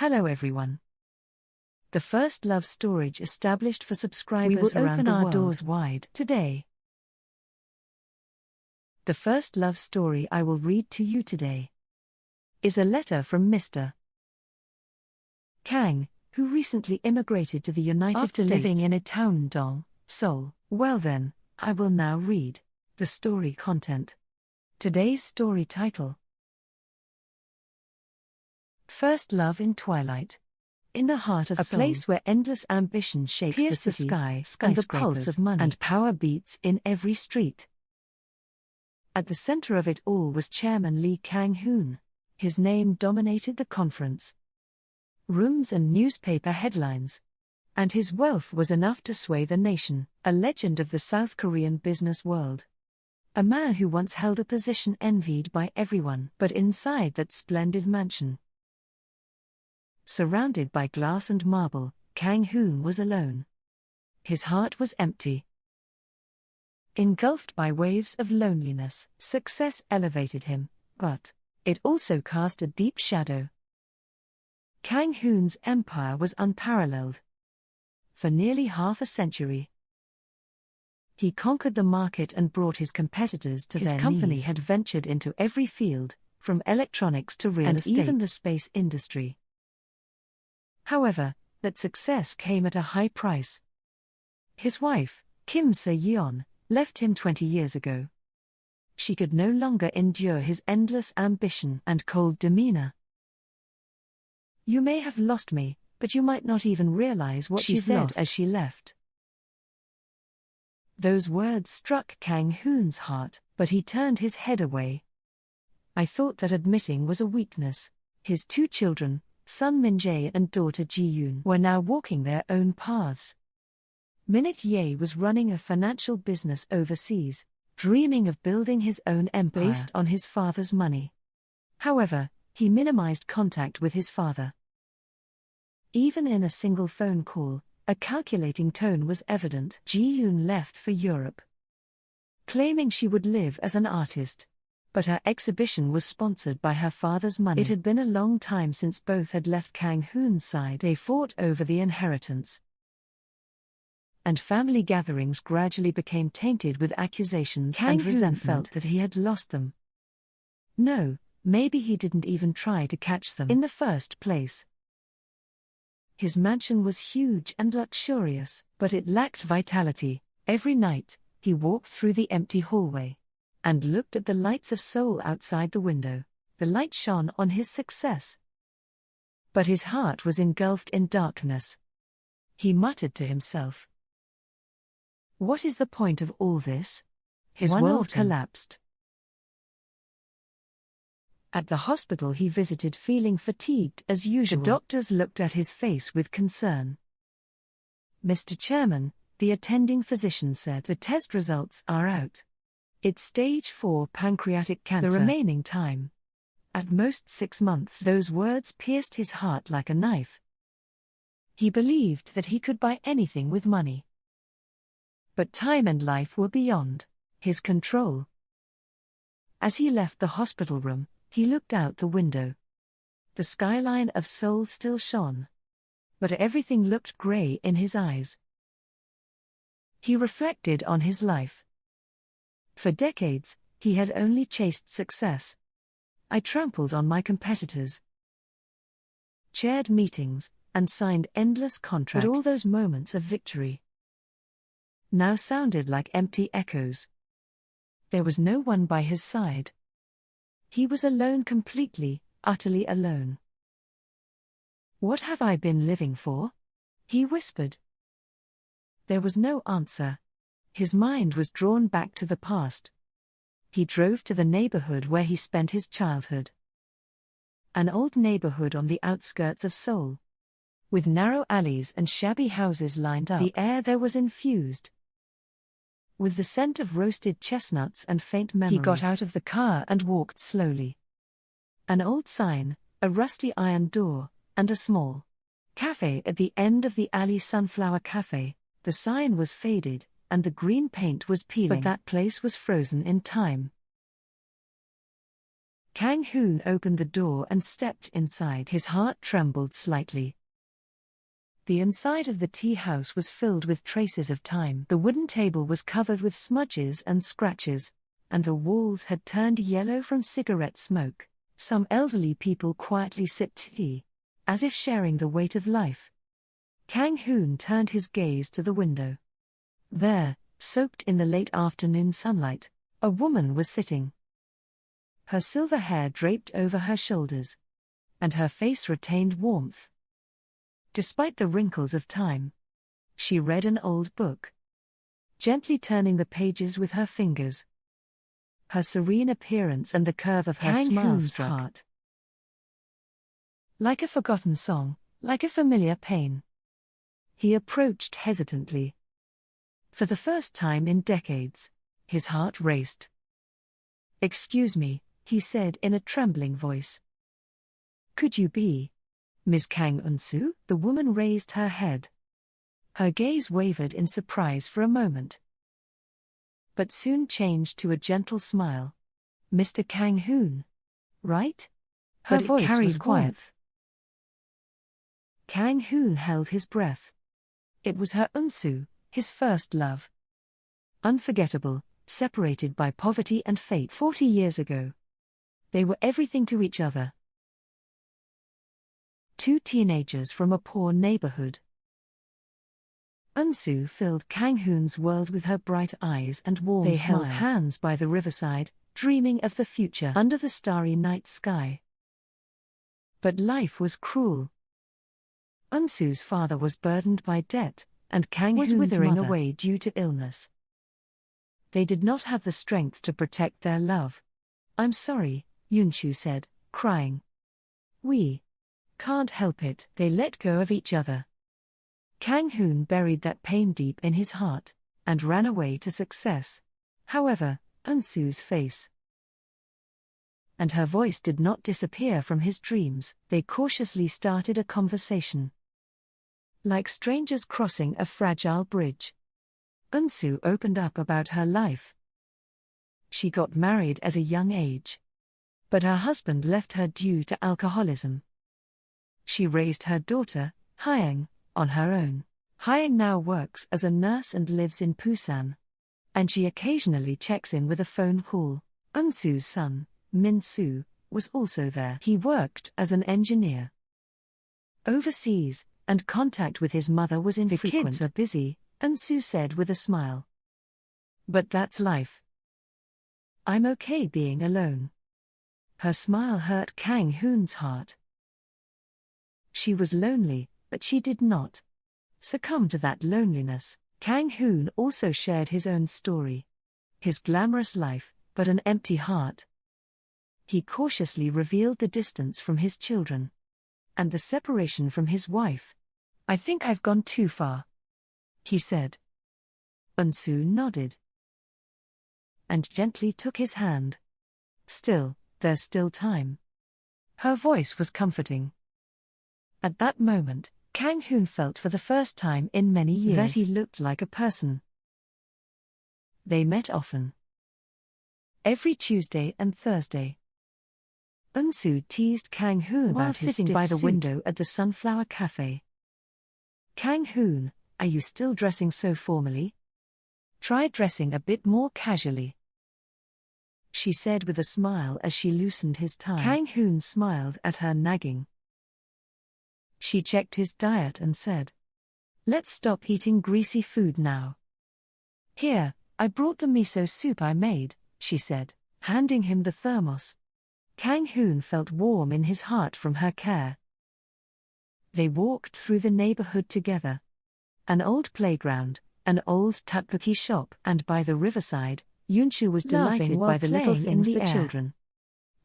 Hello everyone. The first love storage established for subscribers around the world. We will open our doors wide today. The first love story I will read to you today is a letter from Mr. Kang, who recently immigrated to the United States after living in a town in Seoul. Well then, I will now read the story content. Today's story title: First Love in Twilight. In the heart of Seoul, a place where endless ambition shakes the city, and the pulse of money and power beats in every street. At the center of it all was Chairman Lee Kang-hoon. His name dominated the conference rooms and newspaper headlines, and his wealth was enough to sway the nation, a legend of the South Korean business world. A man who once held a position envied by everyone, but inside that splendid mansion, surrounded by glass and marble, Kang-hoon was alone. His heart was empty. Engulfed by waves of loneliness, success elevated him, but it also cast a deep shadow. Kang-hoon's empire was unparalleled. For nearly half a century, he conquered the market and brought his competitors to their knees. His company had ventured into every field, from electronics to real estate, and even the space industry. However, that success came at a high price. His wife, Kim Se-yeon, left him 20 years ago. She could no longer endure his endless ambition and cold demeanor. "You may have lost me, but you might not even realize what she said as she left." Those words struck Kang-hoon's heart, but he turned his head away. I thought that admitting was a weakness. His 2 children, son Min-jae and daughter Ji-yoon, were now walking their own paths. Min-jae was running a financial business overseas, dreaming of building his own empire based on his father's money. However, he minimized contact with his father. Even in a single phone call, a calculating tone was evident. Ji-yoon left for Europe, claiming she would live as an artist. But her exhibition was sponsored by her father's money. It had been a long time since both had left Kang-hoon's side. They fought over the inheritance, and family gatherings gradually became tainted with accusations and resentment. Felt that he had lost them. No, maybe he didn't even try to catch them in the first place. His mansion was huge and luxurious, but it lacked vitality. Every night, he walked through the empty hallway and looked at the lights of Seoul outside the window. The light shone on his success, but his heart was engulfed in darkness. He muttered to himself, "What is the point of all this?" His world collapsed. At the hospital he visited feeling fatigued as usual. The doctors looked at his face with concern. "Mr. Chairman," the attending physician said, "the test results are out. It's stage 4 pancreatic cancer. The remaining time, at most 6 months." Those words pierced his heart like a knife. He believed that he could buy anything with money, but time and life were beyond his control. As he left the hospital room, he looked out the window. The skyline of Seoul still shone, but everything looked gray in his eyes. He reflected on his life. For decades, he had only chased success. I trampled on my competitors, chaired meetings, and signed endless contracts. But all those moments of victory now sounded like empty echoes. There was no one by his side. He was alone, completely, utterly alone. "What have I been living for?" he whispered. There was no answer. His mind was drawn back to the past. He drove to the neighborhood where he spent his childhood. An old neighborhood on the outskirts of Seoul, with narrow alleys and shabby houses lined up. The air there was infused with the scent of roasted chestnuts and faint memories. He got out of the car and walked slowly. An old sign, a rusty iron door, and a small cafe at the end of the alley. Sunflower Cafe. The sign was faded, and the green paint was peeling, but that place was frozen in time. Kang Hoon opened the door and stepped inside. His heart trembled slightly. The inside of the tea house was filled with traces of time. The wooden table was covered with smudges and scratches, and the walls had turned yellow from cigarette smoke. Some elderly people quietly sipped tea, as if sharing the weight of life. Kang Hoon turned his gaze to the window. There, soaked in the late afternoon sunlight, a woman was sitting. Her silver hair draped over her shoulders, and her face retained warmth. Despite the wrinkles of time, she read an old book, gently turning the pages with her fingers. Her serene appearance and the curve of her smile struck heart. Like a forgotten song, like a familiar pain. He approached hesitantly. For the first time in decades, his heart raced. "Excuse me," he said in a trembling voice. "Could you be Miss Kang Eun-soo?" The woman raised her head. Her gaze wavered in surprise for a moment, but soon changed to a gentle smile. "Mr. Kang Hoon, right?" Her voice was quiet. Kang Hoon held his breath. It was her Eun-soo, his first love. Unforgettable, separated by poverty and fate 40 years ago. They were everything to each other. Two teenagers from a poor neighborhood. Eun-soo filled Kang Hoon's world with her bright eyes and warm smile. They held hands by the riverside, dreaming of the future under the starry night sky. But life was cruel. Eun-soo's father was burdened by debt, and Kang was withering away due to illness. They did not have the strength to protect their love. "I'm sorry," Yoon-soo said, crying. "We can't help it." They let go of each other. Kang Hoon buried that pain deep in his heart, and ran away to success. However, Eun-soo's face and her voice did not disappear from his dreams. They cautiously started a conversation. Like strangers crossing a fragile bridge, Eun-soo opened up about her life. She got married at a young age, but her husband left her due to alcoholism. She raised her daughter, Hyang, on her own. Hyang now works as a nurse and lives in Busan, and she occasionally checks in with a phone call. Eun-soo's son, Min-soo, was also there. He worked as an engineer overseas, and contact with his mother was infrequent. "The kids are busy," Eun-soo said with a smile. "But that's life. I'm okay being alone." Her smile hurt Kang Hoon's heart. She was lonely, but she did not succumb to that loneliness. Kang Hoon also shared his own story. His glamorous life, but an empty heart. He cautiously revealed the distance from his children, and the separation from his wife. "I think I've gone too far," he said. Eun-soo nodded and gently took his hand. "Still, there's still time." Her voice was comforting. At that moment, Kang Hoon felt for the first time in many years that he looked like a person. They met often. Every Tuesday and Thursday. Eun-soo teased Kang Hoon about his sitting by the window at the Sunflower Cafe. "Kang Hoon, are you still dressing so formally? Try dressing a bit more casually," she said with a smile as she loosened his tie. Kang Hoon smiled at her nagging. She checked his diet and said, "Let's stop eating greasy food now." "Here, I brought the miso soup I made," she said, handing him the thermos. Kang Hoon felt warm in his heart from her care. They walked through the neighborhood together. An old playground, an old tteokbokki shop, and by the riverside, Yoon-soo was delighted by the little things the children.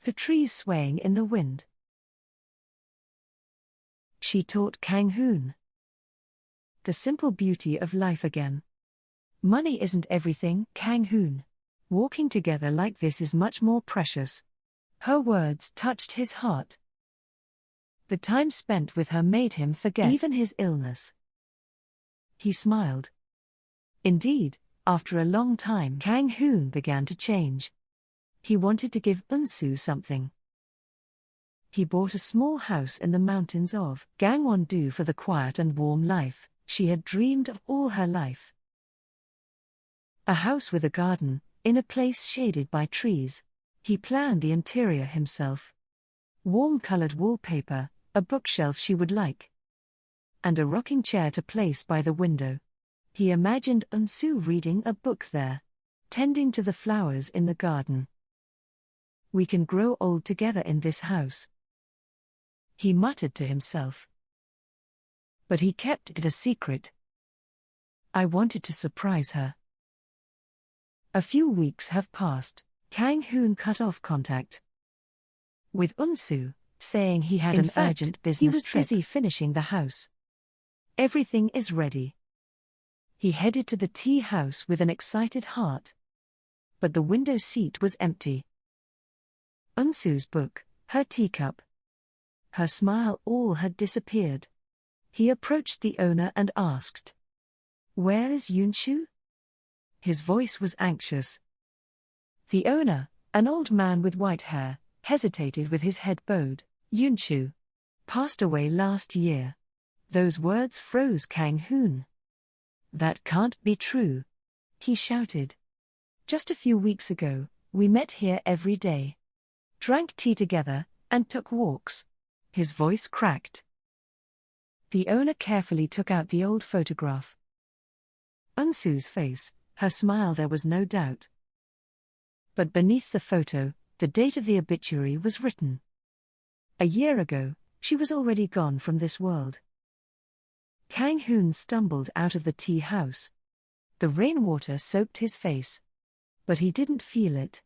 The trees swaying in the wind. She taught Kang Hoon the simple beauty of life again. Money isn't everything, Kang Hoon. Walking together like this is much more precious. Her words touched his heart. The time spent with her made him forget even his illness. He smiled. Indeed, after a long time, Kang Hoon began to change. He wanted to give Eun-soo something. He bought a small house in the mountains of Gangwon-do for the quiet and warm life she had dreamed of all her life. A house with a garden, in a place shaded by trees. He planned the interior himself. Warm-colored wallpaper, a bookshelf she would like, and a rocking chair to place by the window. He imagined Eun-soo reading a book there, tending to the flowers in the garden. "We can grow old together in this house," he muttered to himself. But he kept it a secret. I wanted to surprise her. A few weeks have passed. Kang Hoon cut off contact with Eun-soo, saying he had an urgent business trip. He was busy finishing the house. "Everything is ready." He headed to the tea house with an excited heart. But the window seat was empty. Eun-soo's book, her teacup, her smile, all had disappeared. He approached the owner and asked, "Where is Yoon-soo?" His voice was anxious. The owner, an old man with white hair, hesitated with his head bowed. "Yoon-soo passed away last year." Those words froze Kang Hoon. "That can't be true," he shouted. "Just a few weeks ago, we met here every day, drank tea together, and took walks." His voice cracked. The owner carefully took out the old photograph. Eun-soo's face, her smile, there was no doubt. But beneath the photo, the date of the obituary was written. A year ago, she was already gone from this world. Kang Hoon stumbled out of the tea house. The rainwater soaked his face. But he didn't feel it.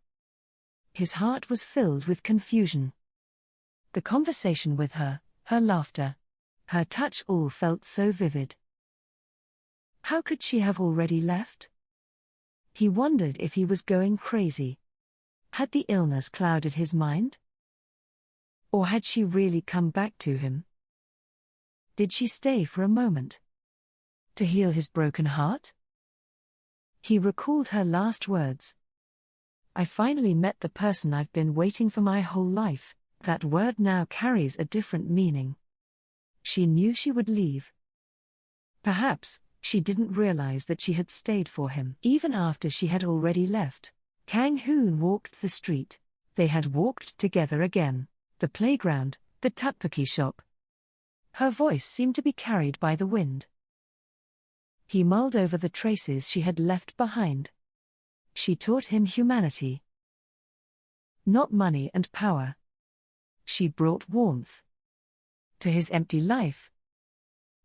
His heart was filled with confusion. The conversation with her, her laughter, her touch, all felt so vivid. How could she have already left? He wondered if he was going crazy. Had the illness clouded his mind? Or had she really come back to him? Did she stay for a moment to heal his broken heart? He recalled her last words. "I finally met the person I've been waiting for my whole life." That word now carries a different meaning. She knew she would leave. Perhaps she didn't realize that she had stayed for him even after she had already left. Kang Hoon walked the street. They had walked together again. The playground, the tteokbokki shop. Her voice seemed to be carried by the wind. He mulled over the traces she had left behind. She taught him humanity, not money and power. She brought warmth to his empty life.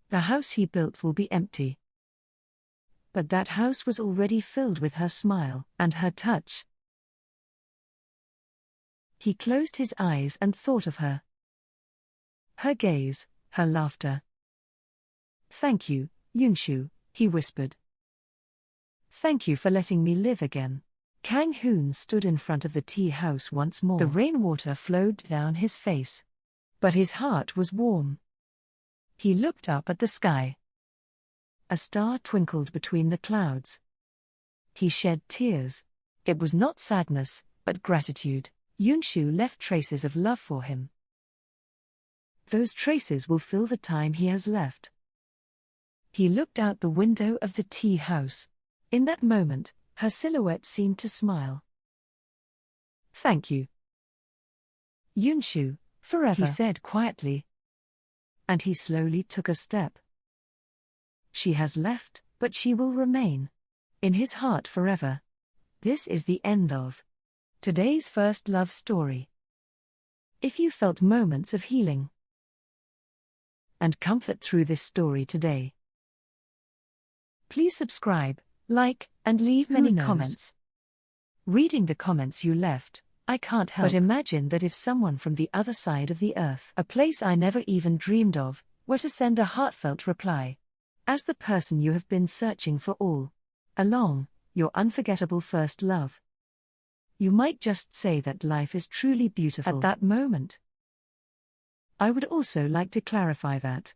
The house he built will be empty. But that house was already filled with her smile and her touch. He closed his eyes and thought of her. Her gaze, her laughter. "Thank you, Yoon-soo," he whispered. "Thank you for letting me live again." Kang Hoon stood in front of the tea house once more. The rainwater flowed down his face. But his heart was warm. He looked up at the sky. A star twinkled between the clouds. He shed tears. It was not sadness, but gratitude. Yoon-soo left traces of love for him. Those traces will fill the time he has left. He looked out the window of the tea house. In that moment, her silhouette seemed to smile. "Thank you, Yoon-soo, forever," he said quietly. And he slowly took a step. She has left, but she will remain in his heart forever. This is the end of today's first love story. If you felt moments of healing and comfort through this story today, please subscribe, like, and leave many comments. Reading the comments you left, I can't help but imagine that if someone from the other side of the earth, a place I never even dreamed of, were to send a heartfelt reply, as the person you have been searching for all along, your unforgettable first love, you might just say that life is truly beautiful at that moment. I would also like to clarify that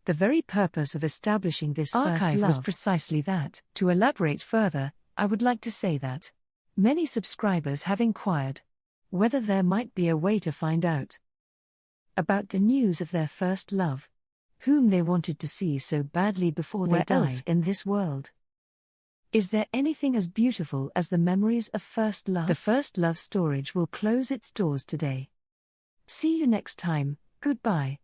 the very purpose of establishing this archive was precisely that. To elaborate further, I would like to say that many subscribers have inquired whether there might be a way to find out about the news of their first love, whom they wanted to see so badly before they die. Where else in this world is there anything as beautiful as the memories of first love? The First Love Storage will close its doors today. See you next time. Goodbye.